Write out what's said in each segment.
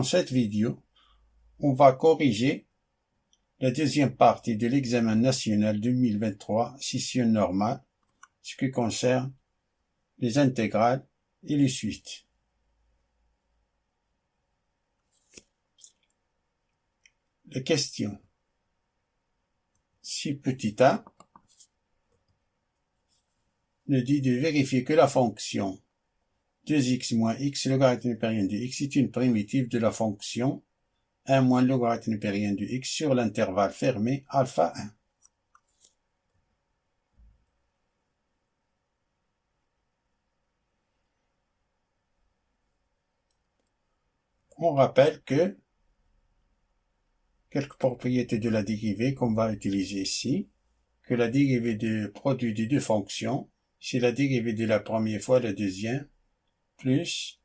Dans cette vidéo, on va corriger la deuxième partie de l'examen national 2023, session normale, ce qui concerne les intégrales et les suites. Les questions. Si petit a nous dit de vérifier que la fonction 2x moins x logarithme népérien de x est une primitive de la fonction 1 moins logarithme népérien de x sur l'intervalle fermé alpha 1. On rappelle que quelques propriétés de la dérivée qu'on va utiliser ici, que la dérivée du produit des deux fonctions, c'est la dérivée de la première fois la deuxième, plus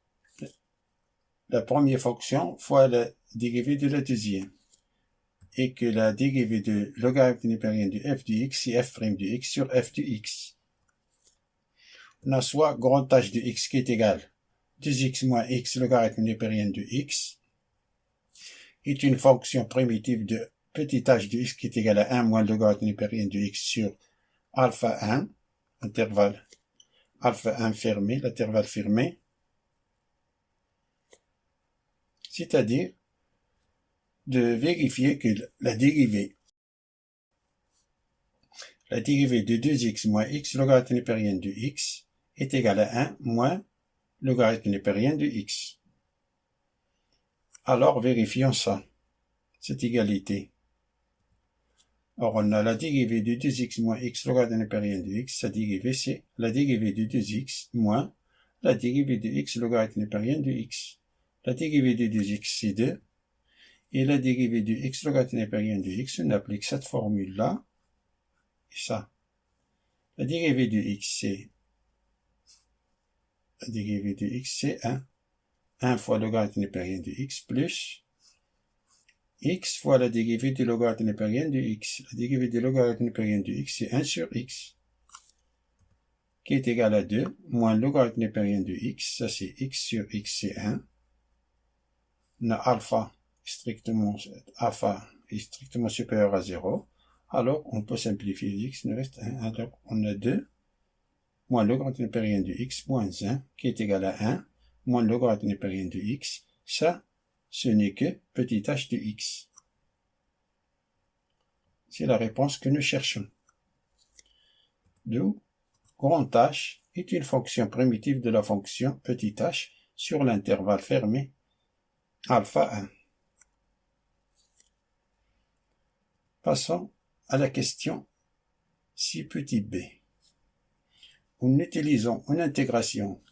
la première fonction fois la dérivée de la deuxième. Et que la dérivée de logarithme népérien de f de x, c'est f' de x sur f de x. On a soit grand H de x qui est égal 2x moins x logarithme népérien de x est une fonction primitive de petit h de x qui est égal à 1 moins logarithme népérien de x sur alpha 1, intervalle alpha 1 fermé, l'intervalle fermé, c'est-à-dire de vérifier que la dérivée de 2x moins x logarithme népérien de x est égale à 1 moins logarithme népérien de x. Alors vérifions ça, cette égalité. Or on a la dérivée de 2x moins x logarithme népérien de x, sa dérivée c'est la dérivée de 2x moins la dérivée de x logarithme népérien de x. La dérivée de 2x c'est 2, et la dérivée de x logarithme népérien de x, on applique cette formule-là, et ça. La dérivée de x c'est, la dérivée de x c'est 1. 1 fois logarithme népérien de x plus x fois la dérivée du logarithme népérien de x. La dérivée du logarithme népérien de x c'est 1 sur x, qui est égal à 2, moins le logarithme népérien de x, ça c'est x sur x c'est 1. On a alpha est strictement supérieur à 0. Alors on peut simplifier x, il nous reste 1. Alors on a 2, moins le logarithme népérien de x, moins 1, qui est égal à 1, moins le logarithme népérien de x. Ça, ce n'est que petit h de x. C'est la réponse que nous cherchons. D'où grand H est une fonction primitive de la fonction petit h sur l'intervalle fermé alpha 1. Passons à la question si petit b. En utilisant une intégration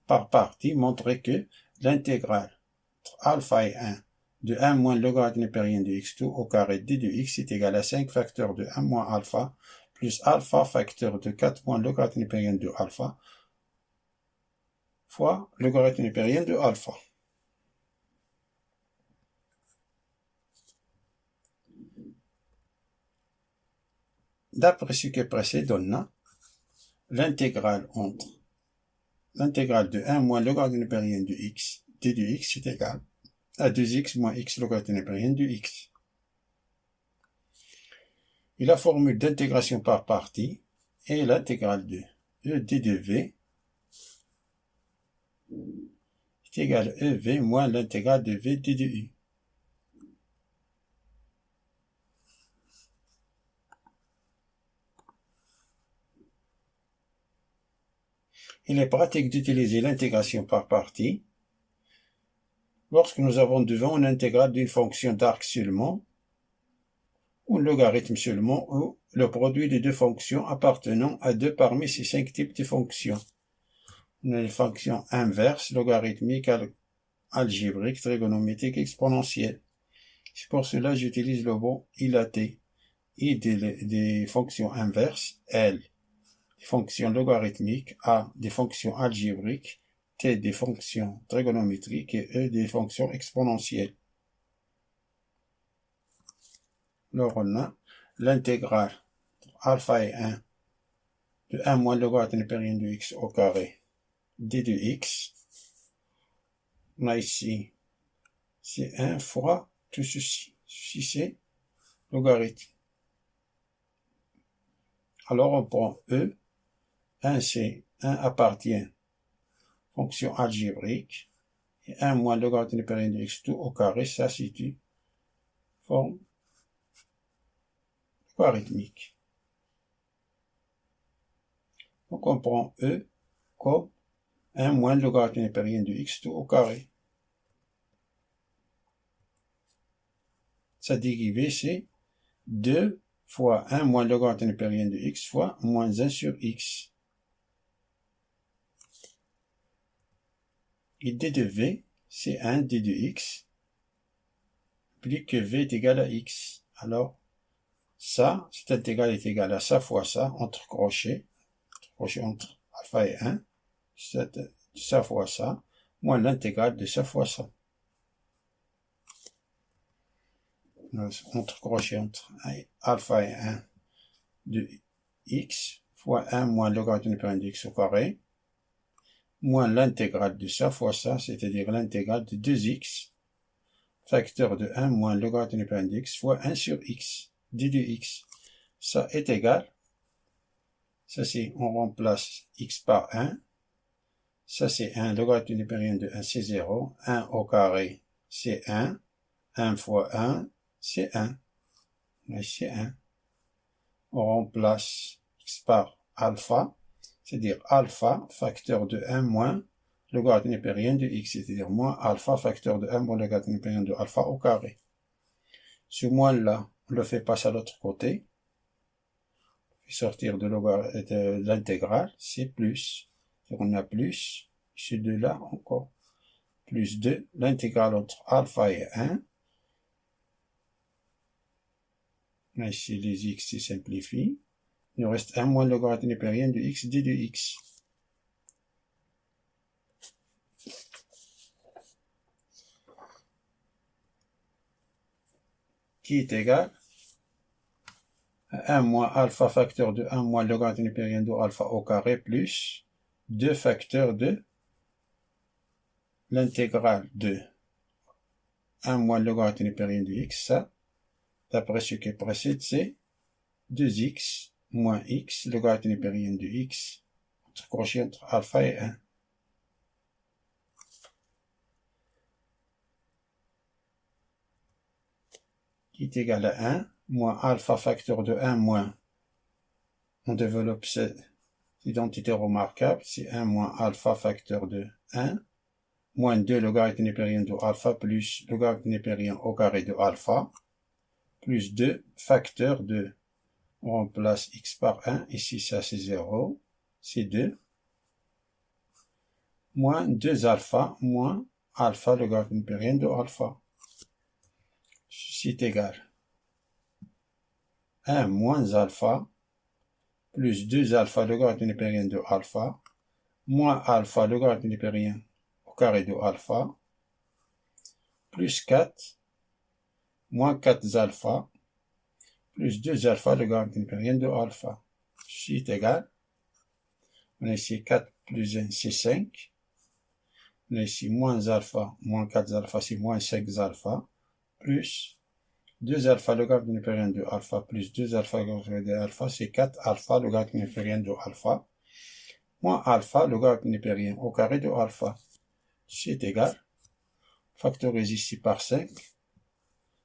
par partie, montrer que l'intégrale entre alpha et 1 de 1 moins le logarithme népérien de x tout au carré d de x est égal à 5 facteurs de 1 moins alpha plus alpha facteur de 4 moins le logarithme népérien de alpha fois le logarithme népérien de alpha. D'après ce qui précède, on a l'intégrale entre l'intégrale de 1 moins le logarithme népérien de x, d de x est égal à 2x moins x logarithme népérien de x. Et la formule d'intégration par partie est l'intégrale de e d de v est égal à ev moins l'intégrale de v d de u. Il est pratique d'utiliser l'intégration par partie lorsque nous avons devant une intégrale d'une fonction d'arc seulement, ou un logarithme seulement, ou le produit de deux fonctions appartenant à deux parmi ces 5 types de fonctions. On a les fonctions inverses, logarithmiques, algébriques, trigonométriques, exponentielles. C'est pour cela que j'utilise le mot ilaté. I des fonctions inverses, L des fonctions logarithmiques, A des fonctions algébriques, T des fonctions trigonométriques et E des fonctions exponentielles. Alors on a l'intégrale alpha et 1 de 1 moins le logarithme népérien de x au carré d de x. On a ici c'est 1 fois tout ceci. Ceci, c'est logarithme. Alors, on prend E. 1 appartient fonction algébrique. Et 1 moins logarithme de période de x tout au carré, ça situe forme logarithmique. Donc, on prend E comme 1 moins logarithme de période de x tout au carré. Sa dérivée, c'est 2 fois 1 moins logarithme de période de x fois moins 1 sur x. Et d de v, c'est 1 d de x, plus que v est égal à x. Alors, ça, cette intégrale est égale à ça fois ça, entre crochets entre alpha et 1, ça fois ça, moins l'intégrale de ça fois ça. Entre crochets entre alpha et 1 de x fois 1 moins logarithme de période de x au carré, moins l'intégrale de ça fois ça, c'est-à-dire l'intégrale de 2x, facteur de 1 moins logarithme de période de x fois 1 sur x, d de x. Ça est égal, ça c'est, on remplace x par 1, ça c'est 1, logarithme de période de 1 c'est 0, 1 au carré c'est 1, 1 fois 1 c'est 1, c'est 1. On remplace x par alpha, c'est-à-dire alpha facteur de 1 moins logarithme népérien de x, c'est-à-dire moins alpha facteur de 1 moins logarithme népérien de alpha au carré. Ce moins-là, on le fait passer à l'autre côté. Sortir de l'intégrale, c'est plus. Donc on a plus, ce 2-là encore, plus 2, l'intégrale entre alpha et 1. Ici, les x se simplifient. Il nous reste 1 moins logarithme népérien de x d de x. Qui est égal à 1 moins alpha facteur de 1 moins logarithme népérien de alpha au carré plus 2 facteurs de l'intégrale de 1 moins logarithme népérien de x. Ça, d'après ce qui précède, c'est 2x moins x, logarithme népérien de x, entre crochet entre alpha et 1. Qui est égal à 1, moins alpha facteur de 1 moins, on développe cette identité remarquable, c'est 1 moins alpha facteur de 1, moins 2 logarithme népérien de alpha plus logarithme népérien au carré de alpha, plus 2 facteur de, on remplace x par 1, ici ça c'est 0, c'est 2, moins 2 alpha, moins alpha logarithme népérien de alpha. Ceci est égal 1 moins alpha, plus 2 alpha logarithme népérien de alpha, moins alpha logarithme népérien au carré de alpha, plus 4, moins 4 alpha, plus 2 alpha logarithme népérien de alpha. Ceci est égal, on a ici 4 plus 1, c'est 5, on a ici moins alpha, moins 4 alpha, c'est moins 5 alpha, plus 2 alpha logarithme népérien de alpha, plus 2 alpha logarithme de alpha, c'est 4 alpha logarithme népérien de alpha, moins alpha logarithme népérien au carré de alpha. Ceci est égal, factorise ici par 5,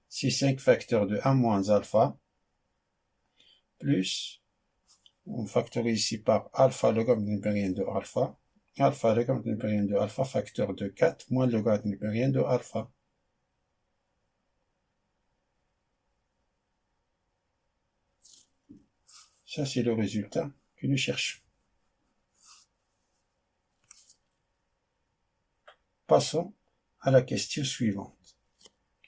c'est 5 facteurs de 1 moins alpha, plus, on factorise ici par alpha logarithme népérien de alpha logarithme népérien de alpha facteur de 4 moins logarithme népérien de alpha. Ça, c'est le résultat que nous cherchons. Passons à la question suivante.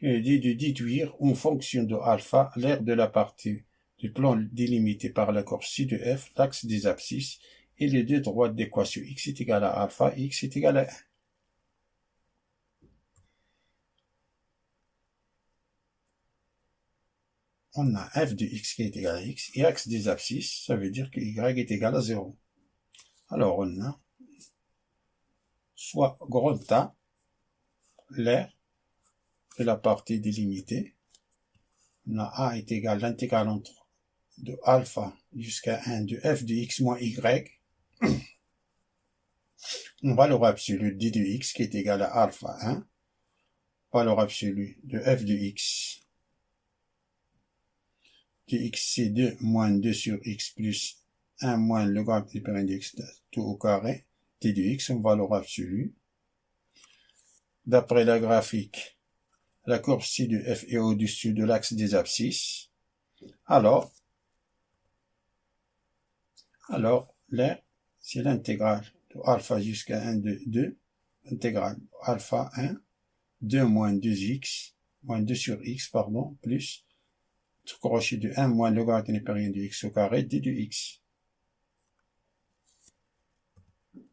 Il dit de déduire en fonction de alpha l'aire de la partie du plan délimité par la courbe ci de f, l'axe des abscisses, et les deux droites d'équation x est égal à alpha et x est égal à 1. On a f de x qui est égal à x, et axe des abscisses, ça veut dire que y est égal à 0. Alors on a soit grand A, l'aire de la partie délimitée. On a A est égal à l'intégrale entre de alpha jusqu'à 1 de f de x moins y. Valeur absolue d de x qui est égal à alpha 1. Valeur absolue de f de x. De x c'est 2 moins 2 sur x plus 1 moins le logarithme du périmètre de x tout au carré. D de x en valeur absolue. D'après la graphique, la courbe ci de f est au-dessus de l'axe des abscisses. Alors, l'air, c'est l'intégrale de alpha jusqu'à 1 de 2, intégrale alpha 1, 2 moins 2x, moins 2 sur x, pardon, plus, crochet de 1 moins le logarithme népérien de x au carré, d de x.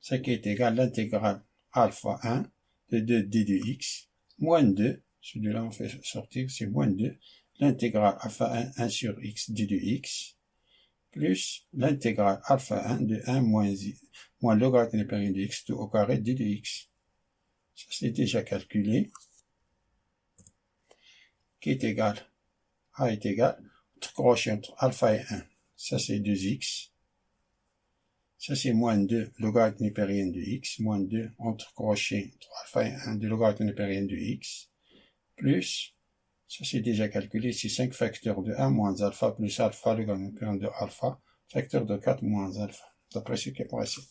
Ce qui est égal à l'intégrale alpha 1 de 2 d de x, moins 2, celui-là on fait sortir, c'est moins 2, l'intégrale alpha 1 sur x d de x, plus l'intégrale alpha 1 de 1 moins le logarithme népérien de x tout au carré d de x. Ça c'est déjà calculé, qui est égal, A est égal, entre crochet entre alpha et 1, ça c'est 2x, ça c'est moins 2 logarithme népérien de x, moins 2 entre crochet entre alpha et 1 de logarithme népérien de x, plus, ça c'est déjà calculé, c'est 5 facteurs de 1 moins alpha plus alpha logarithme népérien de alpha, facteur de 4 moins alpha, d'après ce qui est précis.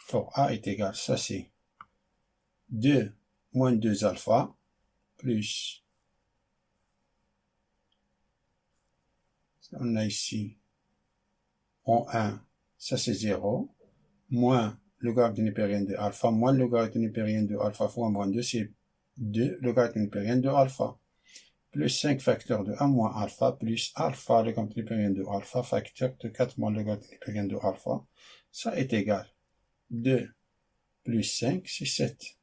For A est égal, ça c'est 2 moins 2 alpha, plus, on a ici, en 1, ça c'est 0, moins le logarithme népérien de alpha, moins le logarithme népérien de alpha fois moins 2, c'est 2 logarithme népérien de alpha, plus 5 facteurs de 1 moins alpha, plus alpha logarithme népérien de alpha, facteur de 4 moins le logarithme népérien de alpha, ça est égal, 2 plus 5, c'est 7.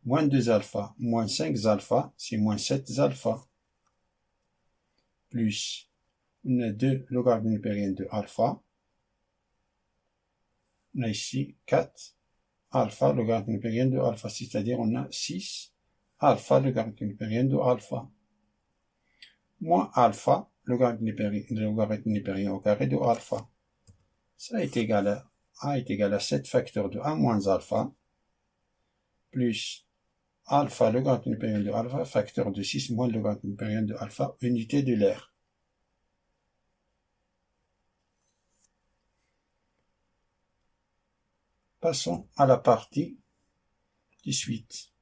Moins 2 alpha, moins 5 alpha, c'est moins 7 alpha. Plus, on a 2 logarithme népérien de alpha. On a ici 4 alpha logarithme népérien de alpha, c'est-à-dire on a 6 alpha logarithme népérien de alpha. Moins alpha logarithme népérien au carré de alpha. Ça est égal à A est égal à 7 facteurs de 1 moins alpha, plus alpha logarithme népérien de alpha, facteur de 6 moins le logarithme népérien de alpha, unité de l'air. Passons à la partie 18.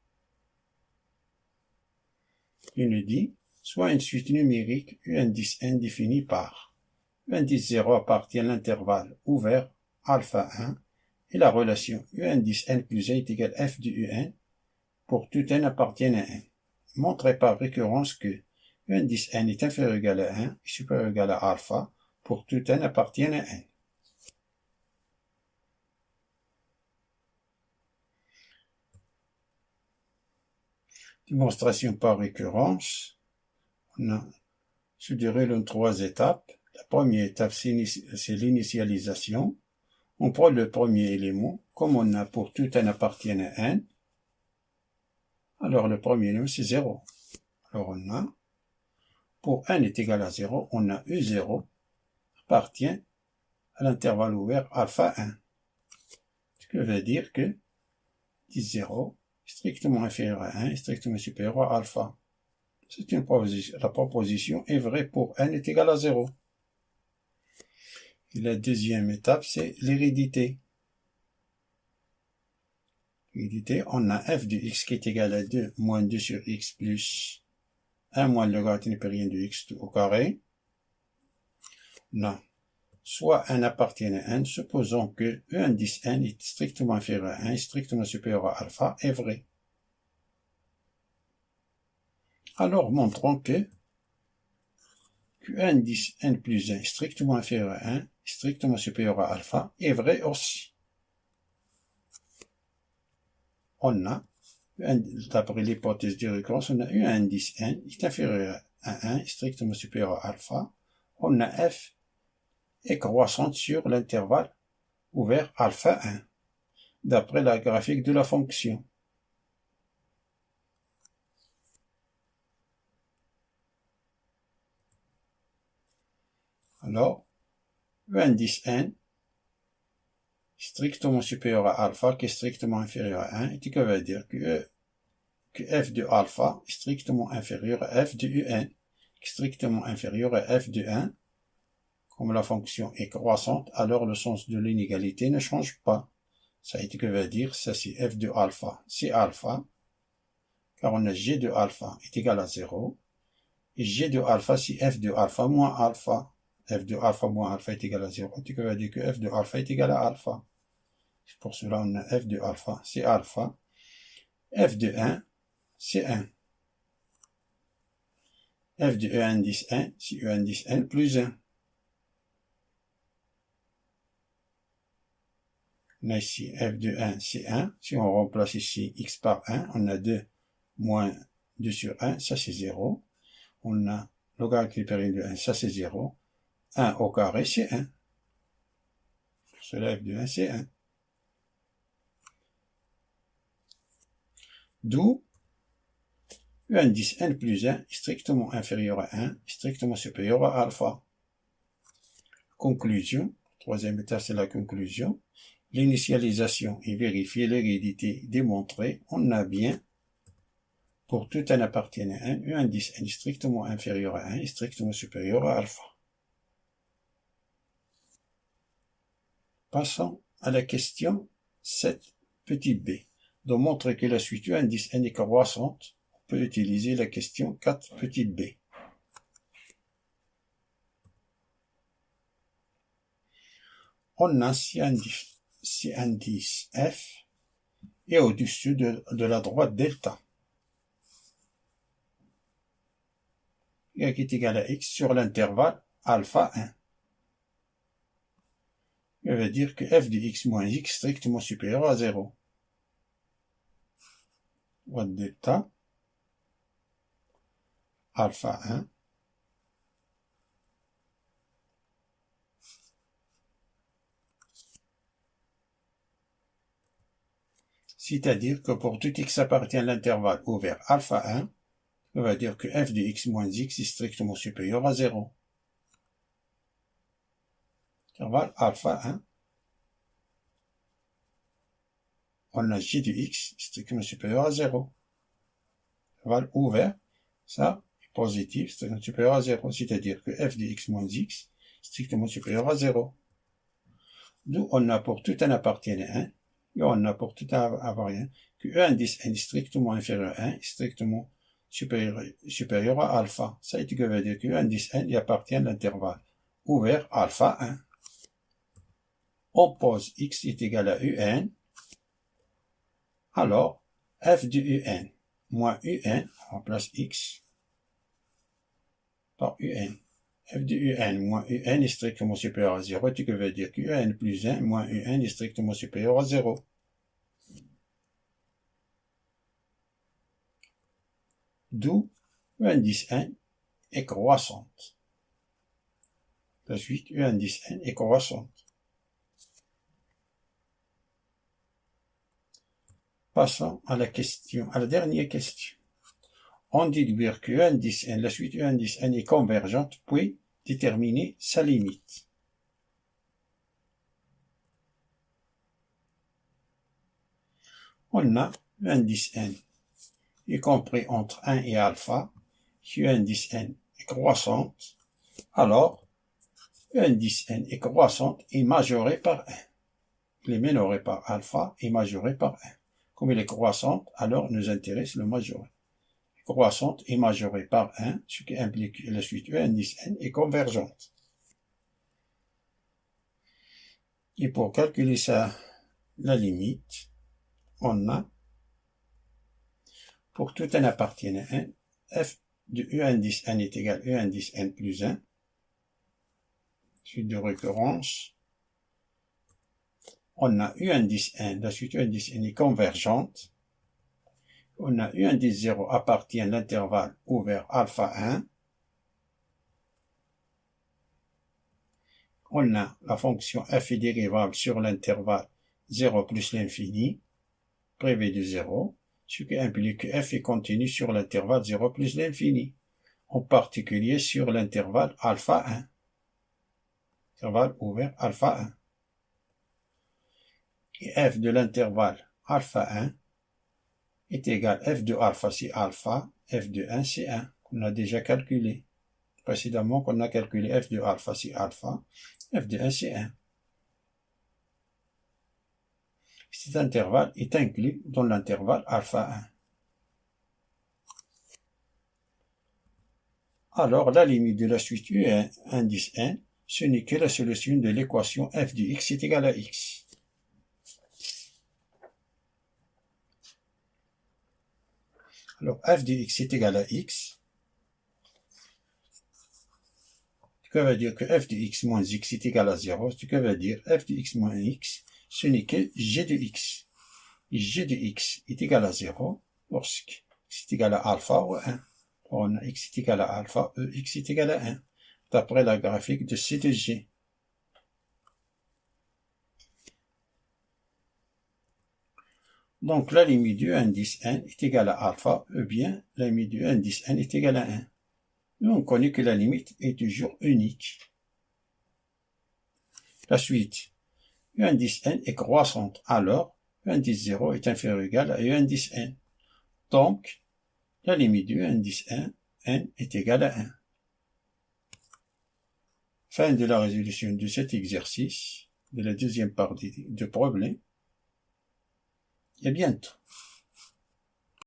Il nous dit, soit une suite numérique U indice n définie par U indice 0 appartient à l'intervalle ouvert alpha 1 et la relation U indice n plus 1 est égale f de un pour tout n appartiennent à n. Montrez par récurrence que U indice n est inférieur ou égal à 1 et supérieur ou égal à alpha pour tout n appartiennent à n. Démonstration par récurrence. On se déroule en 3 étapes. La première étape, c'est l'initialisation. On prend le premier élément, comme on a pour tout n appartient à n. Alors le premier élément, c'est 0. Alors on a, pour n est égal à 0, on a U0 appartient à l'intervalle ouvert alpha 1. Ce qui veut dire que 0 strictement inférieur à 1 et strictement supérieur à alpha. C'est une proposition. La proposition est vraie pour n est égal à 0. Et la deuxième étape, c'est l'hérédité. L'hérédité, on a f de x qui est égal à 2 moins 2 sur x plus 1 moins le logarithme népérien de x au carré. On a soit n appartient à n, supposons que E indice n est strictement inférieur à 1 et strictement supérieur à alpha est vrai. Alors montrons que E indice n plus 1 est strictement inférieur à 1 et strictement supérieur à alpha est vrai aussi. On a, d'après l'hypothèse de récurrence, on a U indice n est inférieur à 1 et strictement supérieur à alpha. On a f est croissante sur l'intervalle ouvert alpha 1. d'après la graphique de la fonction. Alors, E indice n strictement supérieur à alpha qui est strictement inférieur à 1, et ce qui veut dire que f de alpha est strictement inférieur à f de un, qui est strictement inférieur à f de 1. Comme la fonction est croissante, alors le sens de l'inégalité ne change pas. Ça veut dire, ça c'est f de alpha, c'est alpha, car on a g de alpha est égal à 0, et g de alpha c'est f de alpha moins alpha. F de alpha moins alpha est égal à 0, ce qui veut dire que f de alpha est égal à alpha. Pour cela, on a f de alpha, c'est alpha. F de 1, c'est 1. F de E indice 1, c'est E indice n plus 1. On a ici f de 1, c'est 1. Si on remplace ici x par 1, on a 2 moins 2 sur 1, ça c'est 0. On a logarithme supérieur de 1, ça c'est 0. 1 au carré, c'est 1. Pour cela, f de 1, c'est 1. D'où E indice n plus 1 est strictement inférieur à 1, strictement supérieur à alpha. Conclusion. Troisième étape, c'est la conclusion. L'initialisation et vérifier l'hérédité démontrée, on a bien, pour tout n appartenant à 1, E indice n est strictement inférieur à 1 et strictement supérieur à alpha. Passons à la question 7, petit b. De montrer que la suite E indice n est croissante, on peut utiliser la question 4, petit b. On a si indice f est au-dessus de la droite delta, qui est égal à x sur l'intervalle alpha 1. Ça veut dire que f de x moins x est strictement supérieur à 0. Droite delta alpha 1 c'est-à-dire que pour tout x appartient à l'intervalle ouvert alpha 1, ça veut dire que f de x moins x est strictement supérieur à 0. Intervalle alpha 1, on a g de x strictement supérieur à 0. Intervalle ouvert, ça est positif, strictement supérieur à 0, c'est-à-dire que f de x moins x est strictement supérieur à 0. D'où on a pour tout n appartenant à 1, et on a pour tout n invariant que E indice n est strictement inférieur à 1 est strictement supérieur à alpha. Ça veut dire que E indice n y appartient à l'intervalle ouvert alpha 1. On pose x est égal à un, alors f de un moins un, on remplace x par un. F de un moins un est strictement supérieur à 0, ce qui veut dire que un plus 1 moins un est strictement supérieur à 0. D'où E indice n est croissante. La suite, E indice n est croissante. Passons à la dernière question. On déduire que E indice n, la suite E indice n est convergente, puis déterminer sa limite. On a E indice n, y compris entre 1 et alpha, si E indice n est croissante, alors E indice n est croissante et majorée par 1. Il est minoré par alpha et majoré par 1. Comme il est croissante, alors nous intéresse le majoré. Croissante et majorée par 1, ce qui implique que la suite E indice n est convergente. Et pour calculer la limite, on a, pour tout n appartenant à 1, f de E indice n est égal à E indice n plus 1, suite de récurrence. On a U indice n, la suite U indice n est convergente. On a U indice 0 appartient à l'intervalle ouvert alpha 1. On a la fonction f est dérivable sur l'intervalle 0 plus l'infini, privé de 0, ce qui implique que f est continu sur l'intervalle 0 plus l'infini, en particulier sur l'intervalle alpha 1. Intervalle ouvert alpha 1. Et f de l'intervalle alpha 1 est égal à f de alpha c'est alpha, f de 1 c'est 1, qu'on a déjà calculé. Précédemment, qu'on a calculé f de alpha c'est alpha, f de 1 c'est 1. Cet intervalle est inclus dans l'intervalle alpha 1. Alors, la limite de la suite U1 indice n, ce n'est que la solution de l'équation f de x est égal à x. Alors, f de x est égal à x. Ce qui veut dire que f de x moins x est égal à 0. Ce qui veut dire f de x moins x, ce n'est que g de x. Et g de x est égal à 0 lorsque x est égal à alpha ou 1. On a x est égal à alpha, x est égal à 1, d'après la graphique de C de G. Donc, la limite du indice n est égale à alpha, bien, la limite du indice n est égale à 1. Nous, on connaît que la limite est toujours unique. La suite, u indice n est croissante, alors u indice 0 est inférieur ou égal à u indice n. Donc, la limite du indice n est égale à 1. Fin de la résolution de cet exercice, de la deuxième partie de problème. Et à bientôt.